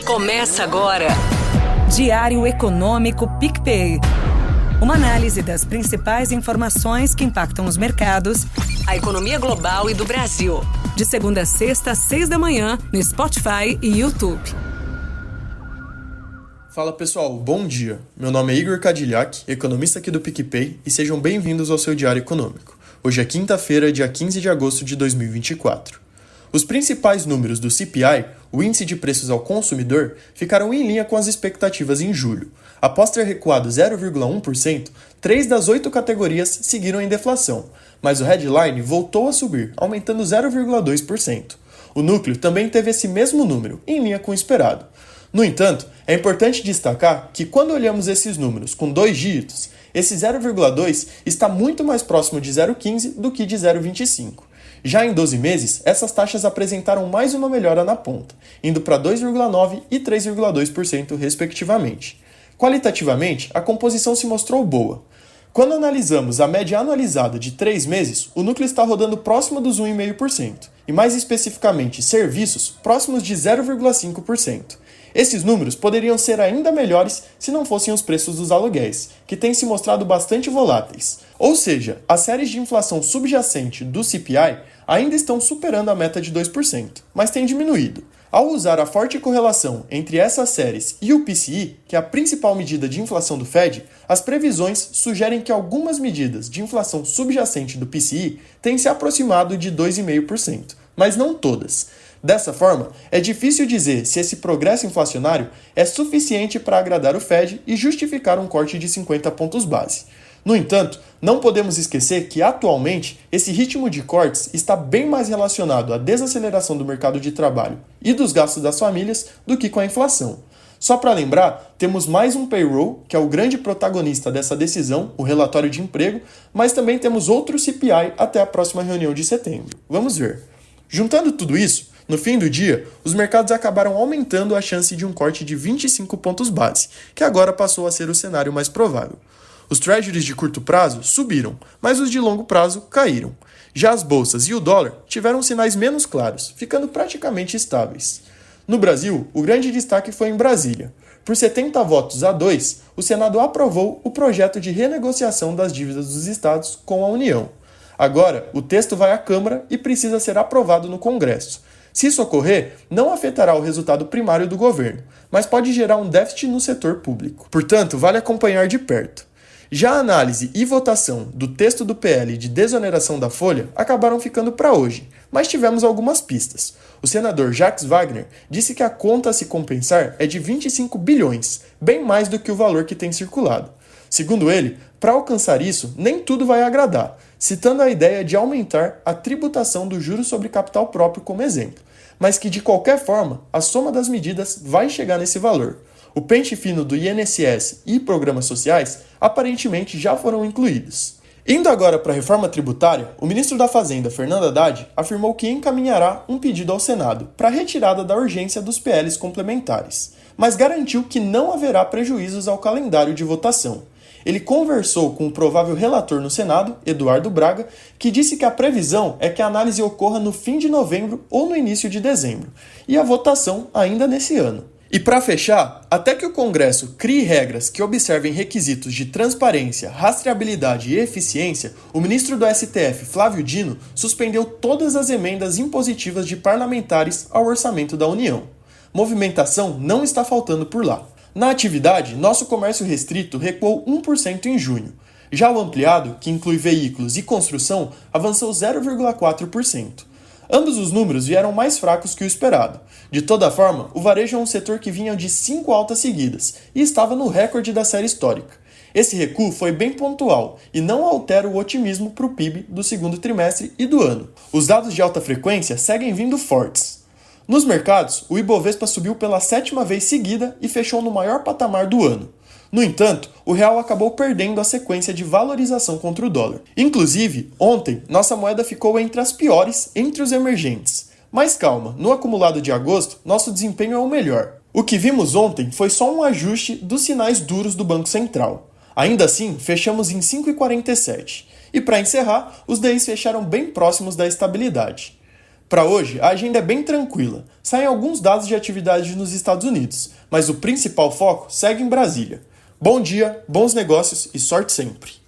Começa agora. Diário Econômico PicPay. Uma análise das principais informações que impactam os mercados, A economia global e do Brasil. de segunda a sexta, às 6 da manhã, no Spotify e YouTube. Fala pessoal, bom dia. Meu nome é Igor Cadillac, economista aqui do PicPay, e sejam bem-vindos ao seu Diário Econômico. Hoje é quinta-feira, dia 15 de agosto de 2024. Os principais números do CPI, o índice de preços ao consumidor, ficaram em linha com as expectativas em julho. Após ter recuado 0,1%, 3 das 8 categorias seguiram em deflação, mas o headline voltou a subir, aumentando 0,2%. O núcleo também teve esse mesmo número, em linha com o esperado. No entanto, é importante destacar que quando olhamos esses números com 2 dígitos, esse 0,2 está muito mais próximo de 0,15 do que de 0,25. Já em 12 meses, essas taxas apresentaram mais uma melhora na ponta, indo para 2,9% e 3,2% respectivamente. Qualitativamente, a composição se mostrou boa. Quando analisamos a média anualizada de 3 meses, o núcleo está rodando próximo dos 1,5%, e mais especificamente serviços próximos de 0,5%. Esses números poderiam ser ainda melhores se não fossem os preços dos aluguéis, que têm se mostrado bastante voláteis. Ou seja, as séries de inflação subjacente do CPI ainda estão superando a meta de 2%, mas têm diminuído. Ao usar a forte correlação entre essas séries e o PCI, que é a principal medida de inflação do Fed, as previsões sugerem que algumas medidas de inflação subjacente do PCI têm se aproximado de 2,5%, mas não todas. Dessa forma, é difícil dizer se esse progresso inflacionário é suficiente para agradar o Fed e justificar um corte de 50 pontos base. No entanto, não podemos esquecer que, atualmente, esse ritmo de cortes está bem mais relacionado à desaceleração do mercado de trabalho e dos gastos das famílias do que com a inflação. Só para lembrar, temos mais um payroll, que é o grande protagonista dessa decisão, o relatório de emprego, mas também temos outro CPI até a próxima reunião de setembro. Vamos ver. Juntando tudo isso, no fim do dia, os mercados acabaram aumentando a chance de um corte de 25 pontos base, que agora passou a ser o cenário mais provável. Os treasuries de curto prazo subiram, mas os de longo prazo caíram. Já as bolsas e o dólar tiveram sinais menos claros, ficando praticamente estáveis. No Brasil, o grande destaque foi em Brasília. Por 70 votos a 2, o Senado aprovou o projeto de renegociação das dívidas dos estados com a União. Agora, o texto vai à Câmara e precisa ser aprovado no Congresso. Se isso ocorrer, não afetará o resultado primário do governo, mas pode gerar um déficit no setor público. Portanto, vale acompanhar de perto. Já a análise e votação do texto do PL de desoneração da folha acabaram ficando para hoje, mas tivemos algumas pistas. O senador Jacques Wagner disse que a conta a se compensar é de 25 bilhões, bem mais do que o valor que tem circulado. Segundo ele, para alcançar isso, nem tudo vai agradar, citando a ideia de aumentar a tributação do juros sobre capital próprio como exemplo, mas que de qualquer forma, a soma das medidas vai chegar nesse valor. O pente fino do INSS e programas sociais aparentemente já foram incluídos. Indo agora para a reforma tributária, o ministro da Fazenda, Fernando Haddad, afirmou que encaminhará um pedido ao Senado para a retirada da urgência dos PLs complementares, mas garantiu que não haverá prejuízos ao calendário de votação. Ele conversou com o provável relator no Senado, Eduardo Braga, que disse que a previsão é que a análise ocorra no fim de novembro ou no início de dezembro, e a votação ainda nesse ano. E para fechar, até que o Congresso crie regras que observem requisitos de transparência, rastreabilidade e eficiência, o ministro do STF, Flávio Dino, suspendeu todas as emendas impositivas de parlamentares ao orçamento da União. Movimentação não está faltando por lá. Na atividade, nosso comércio restrito recuou 1% em junho. Já o ampliado, que inclui veículos e construção, avançou 0,4%. Ambos os números vieram mais fracos que o esperado. De toda forma, o varejo é um setor que vinha de 5 altas seguidas e estava no recorde da série histórica. Esse recuo foi bem pontual e não altera o otimismo para o PIB do segundo trimestre e do ano. Os dados de alta frequência seguem vindo fortes. Nos mercados, o Ibovespa subiu pela 7ª vez seguida e fechou no maior patamar do ano. No entanto, o real acabou perdendo a sequência de valorização contra o dólar. Inclusive, ontem, nossa moeda ficou entre as piores entre os emergentes. Mas calma, no acumulado de agosto, nosso desempenho é o melhor. O que vimos ontem foi só um ajuste dos sinais duros do Banco Central. Ainda assim, fechamos em 5,47. E para encerrar, os DIs fecharam bem próximos da estabilidade. Para hoje, a agenda é bem tranquila. Saem alguns dados de atividade nos Estados Unidos, mas o principal foco segue em Brasília. Bom dia, bons negócios e sorte sempre!